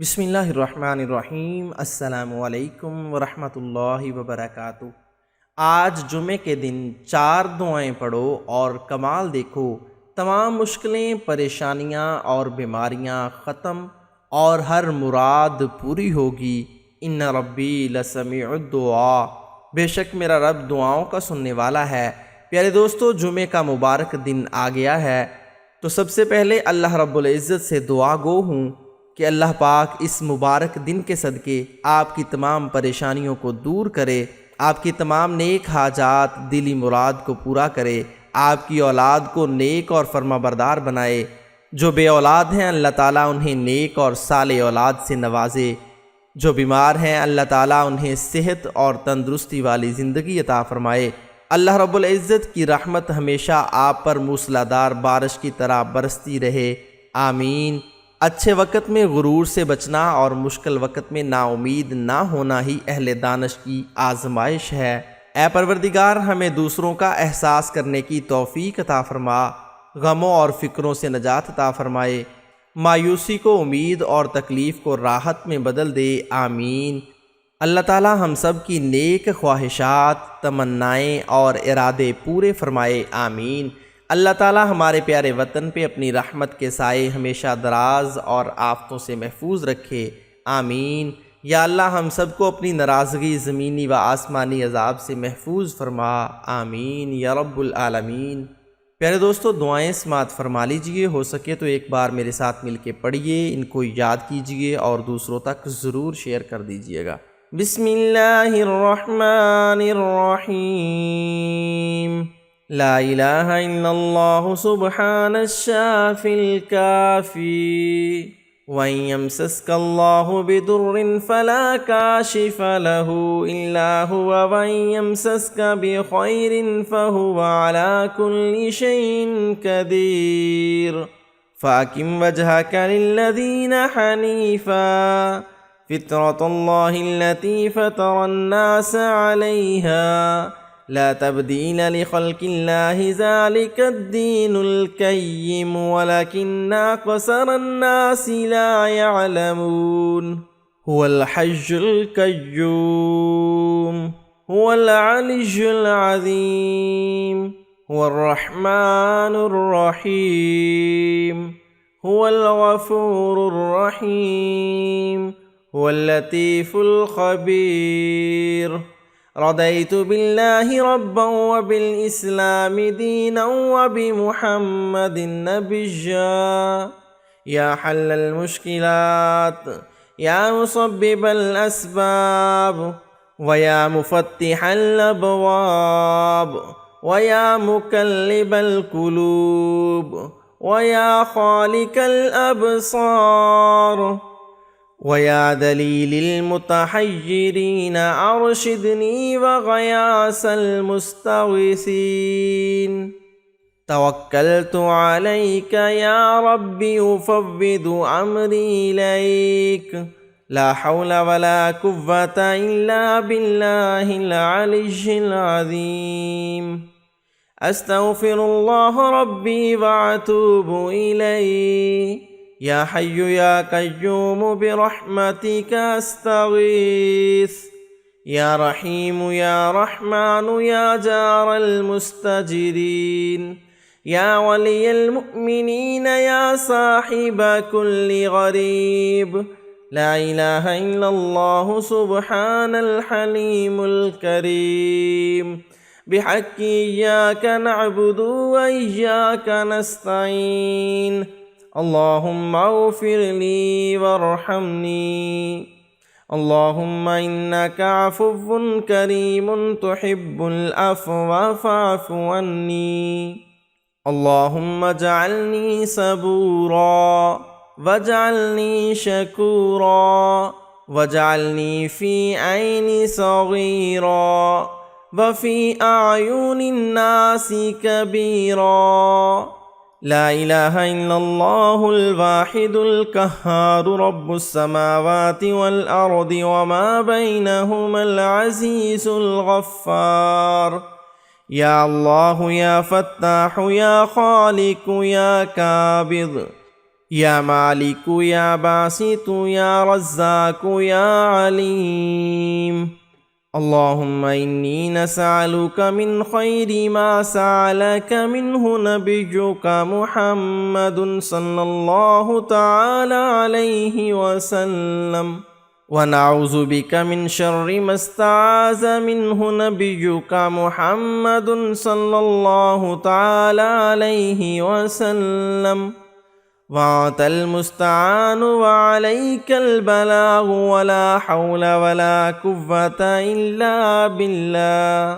بسم اللہ الرحمن الرحیم۔ السلام علیکم ورحمۃ اللہ وبرکاتہ۔ آج جمعے کے دن 4 دعائیں پڑھو اور کمال دیکھو، تمام مشکلیں، پریشانیاں اور بیماریاں ختم اور ہر مراد پوری ہوگی۔ ان ربی لسمیع الدعاء، بے شک میرا رب دعاؤں کا سننے والا ہے۔ پیارے دوستو، جمعے کا مبارک دن آ گیا ہے، تو سب سے پہلے اللہ رب العزت سے دعا گو ہوں کہ اللہ پاک اس مبارک دن کے صدقے آپ کی تمام پریشانیوں کو دور کرے، آپ کی تمام نیک حاجات، دلی مراد کو پورا کرے، آپ کی اولاد کو نیک اور فرما بردار بنائے۔ جو بے اولاد ہیں اللہ تعالیٰ انہیں نیک اور صالح اولاد سے نوازے، جو بیمار ہیں اللہ تعالیٰ انہیں صحت اور تندرستی والی زندگی عطا فرمائے۔ اللہ رب العزت کی رحمت ہمیشہ آپ پر موسلادھار بارش کی طرح برستی رہے، آمین۔ اچھے وقت میں غرور سے بچنا اور مشکل وقت میں نا امید نہ ہونا ہی اہل دانش کی آزمائش ہے۔ اے پروردگار، ہمیں دوسروں کا احساس کرنے کی توفیق عطا فرما، غموں اور فکروں سے نجات عطا فرمائے، مایوسی کو امید اور تکلیف کو راحت میں بدل دے، آمین۔ اللہ تعالی ہم سب کی نیک خواہشات، تمنائیں اور ارادے پورے فرمائے، آمین۔ اللہ تعالی ہمارے پیارے وطن پہ اپنی رحمت کے سائے ہمیشہ دراز اور آفتوں سے محفوظ رکھے، آمین۔ یا اللہ ہم سب کو اپنی ناراضگی زمینی و آسمانی عذاب سے محفوظ فرما، آمین یا رب العالمین۔ پیارے دوستو، دعائیں سماعت فرما لیجئے، ہو سکے تو ایک بار میرے ساتھ مل کے پڑھیے، ان کو یاد کیجئے اور دوسروں تک ضرور شیئر کر دیجئے گا۔ بسم اللہ الرحمن الرحیم۔ لا الہ الا اللہ سبحان الشافی الکافی، وَإِن يَمْسَسْكَ اللَّهُ بِضُرٍّ فَلَا كَاشِفَ لَهُ إِلَّا هُوَ، وَإِن يَمْسَسْكَ بِخَيْرٍ فَهُوَ عَلَى كُلِّ شَيْءٍ قَدِيرٌ۔ فَأَقِمْ وَجْهَكَ لِلَّذِينَ حَنِيفًا فِطْرَةَ اللَّهِ الَّتِي فَطَرَ النَّاسَ عَلَيْهَا، لا تبدیل لخلق اللہ، ذلك الدین القیم ولکن اکثر الناس لا يعلمون۔ هو الحی القیوم، هو العلی العظیم، هو الرحمن الرحیم، هو الغفور الرحیم، هو اللطیف الخبیر۔ رضیت باللہ ربا وبالاسلام دینا وبمحمد نبیا، یا حل المشکلات، یا مسبب الاسباب، ویا مفتح الابواب، ویا مقلب القلوب، ویا خالق الابصار، ویا دلیل المتحیرین ارشدنی وغیاث المستغیثین۔ توکلت علیک یا ربی افوض امری الیک، لا حول ولا قوة الا باللہ العلی العظیم۔ استغفر اللہ ربی واتوب الیہ، یا حی یا قیوم برحمتک استغیث، یا رحیم یا رحمن یا جار المستجرین، یا ولی المؤمنین یا صاحب کل غریب، لا الہ الا اللہ سبحان الحلیم الکریم، بحق ایاک نعبد و ایاک نستعین، اللہم اغفر لی وارحمنی، اللہم انک عفو کریم تحب العفو فاعف عنی، اللہم اجعلنی صبورا واجعلنی شکورا واجعلنی فی عین صغیرا وفی اعین الناس کبیرا۔ لا الہ الا اللہ الواحد القہار، رب السماوات والارض وما بینہما العزیز الغفار۔ یا اللہ یا فتاح یا خالق یا قابض، या मालिकु या बासितु या रज़्ज़ाक़ु या अलीम। अल्लाहुम्मा इन्नी नसअलुका मिन खैरि मा सअलका मिन्हु नबियुका मुहम्मदुन सल्लल्लाहु तआला अलैहि वसल्लम व नऊज़ु बिका मिन शर्रि मस्तआज़ मिन्हु नबियुका मुहम्मदुन सल्लल्लाहु तआला अलैहि वसल्लम वातल मुस्तान व अलैकल बलाग वला हौल वला कुव्वता इल्ला बिल्लाह।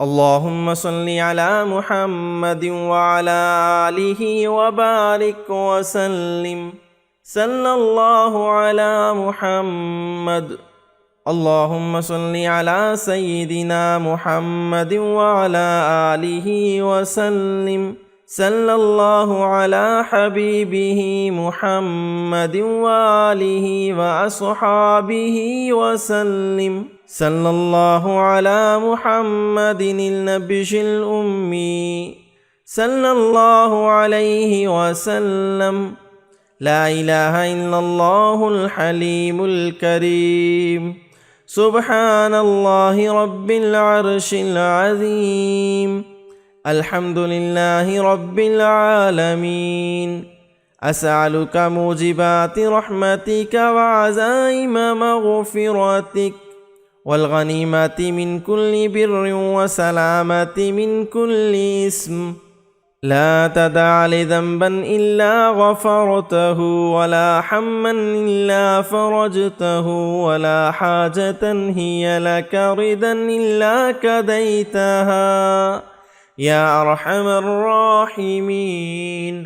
अल्लाहुम्मा सल्लि अला मुहम्मदिन व अला आलिहि व बारिक व सल्लिम सल्लल्लाहु अला मुहम्मद। अल्लाहुम्मा सल्लि अला सय्यिदिना मुहम्मदिन व अला आलिहि व सल्लिम सल्लल्लाहु अला हबीबिही मुहम्मदिन व आलिहि व अस्हाबिही व सल्लिम सल्लल्लाहु अला मुहम्मदिनिल नबिय्यिल उम्मी सल्लल्लाहु अलैहि व सल्लम। ला इलाहा इल्लल्लाहुल हलीमुल करीम। सुब्हानल्लाहि रब्बिल अर्शिल अज़ीम। अल्हम्दुलिल्लाहि रब्बिल आलमीन। अस्अलुका मूजिबाति रहमतिका व अज़ाइम मग़फ़िरतिक वल गनीमति मिन कुल्लि बिर्रिन व सलामति मिन कुल्लि इस्म। ला तदअ लि ज़ंबन इल्ला गफ़रतहु वला हम्मन इल्ला फ़रजतहु वला हाजतन हिय लका रिदन इल्ला क़दैतहा या अरहमर राहिमीन।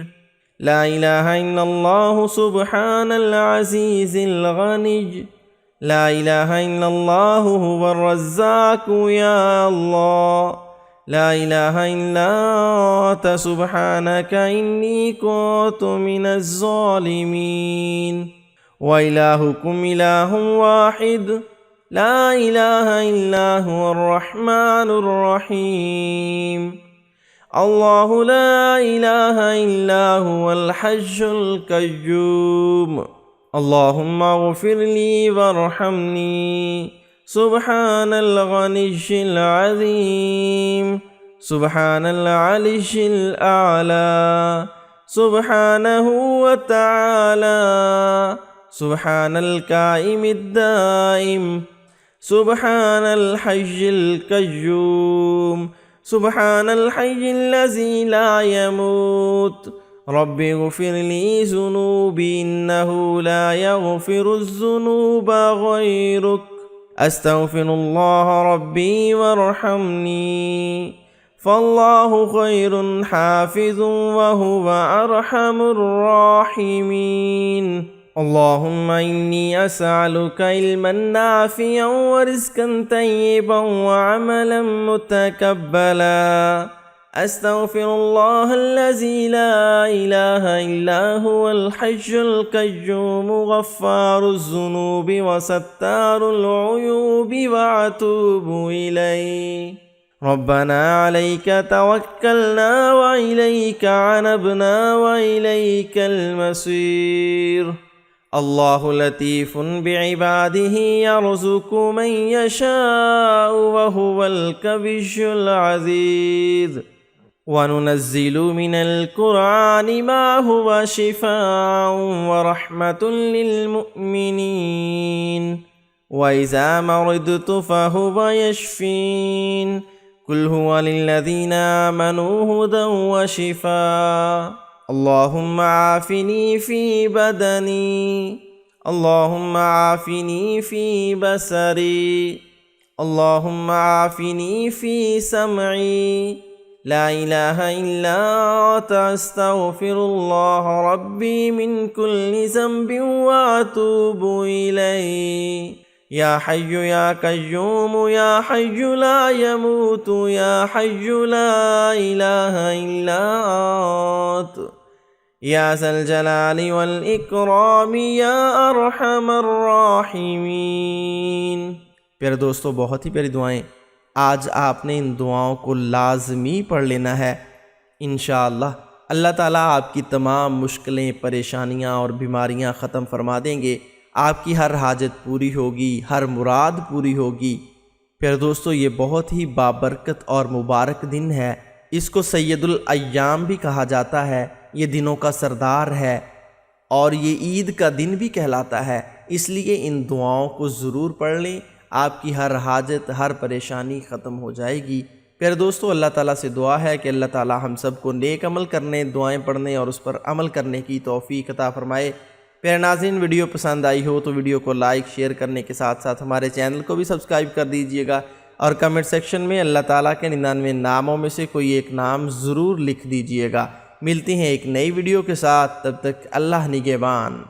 ला इलाहा इल्लल्लाहु सुब्हानल अज़ीज़िल गनिय्य। ला इलाहा इल्लल्लाहु हुवर रज़्ज़ाक़ु या अल्लाह। ला इलाहा इल्ला अन्ता सुब्हानका इन्नी कुन्तु मिनज़ ज़ालिमीन। व इलाहुकुम इलाहुन वाहिद। ला इलाहा इल्ला हुवर रहमानुर रहीम। अल्लाहु ला इलाहा इल्ला हुवल हय्युल क़य्यूम। अल्लाहुम्मा इग़फ़िरली वरहमनी। सुब्हानल गनिय्यिल अज़ीम। सुब्हानल अलिय्यिल आला। सुब्हानहु व तआला। सुब्हानल काइमिद दाइम। सुब्हानल हय्यिल क़य्यूम। सुब्हानल हय्यिल्लज़ी ला यमूत। रब्बि इग़फ़िरली ज़ुनूबी इन्नहु ला यग़फ़िरुज़्ज़ुनूबा ग़यरुक। अस्तग़फ़िरुल्लाह रब्बी वरहमनी फ़ल्लाहु ख़ैरुन हाफ़िज़ुन व हुवा अरहमुर राहिमीन। अल्लाहुम्मा इन्नी अस्अलुका इल्मन नाफ़िअन व रिज़्क़न तय्यिबन व अमलन मुतक़ब्बला। अस्तग़फ़िरुल्लाहल्लज़ी ला इलाहा इल्ला हुवल हय्युल क़य्यूम ग़फ़्फ़ारुज़ ज़ुनूबि व सत्तारुल उयूबि व अतूबु इलैहि। रब्बना अलैका तवक्कलना व इलैका अनबना व इलैकल मसीर। अल्लाहु लतीफ़ुन बिइबादिही यरज़ुक़ु मन यशाअु व हुवल कविय्युल अज़ीज़। व नुनज़्ज़िलु मिनल क़ुरआनि मा हुवा शिफ़ाअun व रहमतुन लिल मुअ्मिनीन व इज़ा मरिदतु फ़हुवा यश्फ़ीन। कुल हुवा लिल्लज़ीना आमनू हुदन व शिफ़ा। अल्लाहुम्मा आफ़िनी फ़ी बदनी। अल्लाहुम्मा आफ़िनी फ़ी बसरी। अल्लाहुम्मा आफ़िनी फ़ी समई। ला इलाहा इल्ला अन्ता अस्तग़फ़िरुल्लाह रब्बी मिन कुल्लि ज़ंबिन व अतूबु इलैहि। या हय्यु या क़य्यूम या हय्यु ला यमूतु या हय्यु ला इलाहा इल्ला अन्त या ज़ल जलालि वल इकराम या अरहमर राहिमीन। प्यारे दोस्तों, बहुत ही प्यारी दुआएं। आज आपने इन दुआओं को लाजमी पढ़ लेना है। इंशाअल्लाह اللہ تعالیٰ آپ کی تمام مشکلیں، پریشانیاں اور بیماریاں ختم فرما دیں گے، آپ کی ہر حاجت پوری ہوگی، ہر مراد پوری ہوگی۔ پھر دوستو، یہ بہت ہی بابرکت اور مبارک دن ہے، اس کو سید الایام بھی کہا جاتا ہے، یہ دنوں کا سردار ہے اور یہ عید کا دن بھی کہلاتا ہے، اس لیے ان دعاؤں کو ضرور پڑھ لیں، آپ کی ہر حاجت، ہر پریشانی ختم ہو جائے گی۔ پھر دوستو، اللہ تعالیٰ سے دعا ہے کہ اللہ تعالیٰ ہم سب کو نیک عمل کرنے، دعائیں پڑھنے اور اس پر عمل کرنے کی توفیق عطا فرمائے۔ پھر ناظرین، ویڈیو پسند آئی ہو تو ویڈیو کو لائک، شیئر کرنے کے ساتھ ساتھ ہمارے چینل کو بھی سبسکرائب کر دیجئے گا، اور کمنٹ سیکشن میں اللہ تعالیٰ کے 99 ناموں میں سے کوئی ایک نام ضرور لکھ دیجئے گا۔ ملتے ہیں ایک نئی ویڈیو کے ساتھ، تب تک اللہ نگہبان۔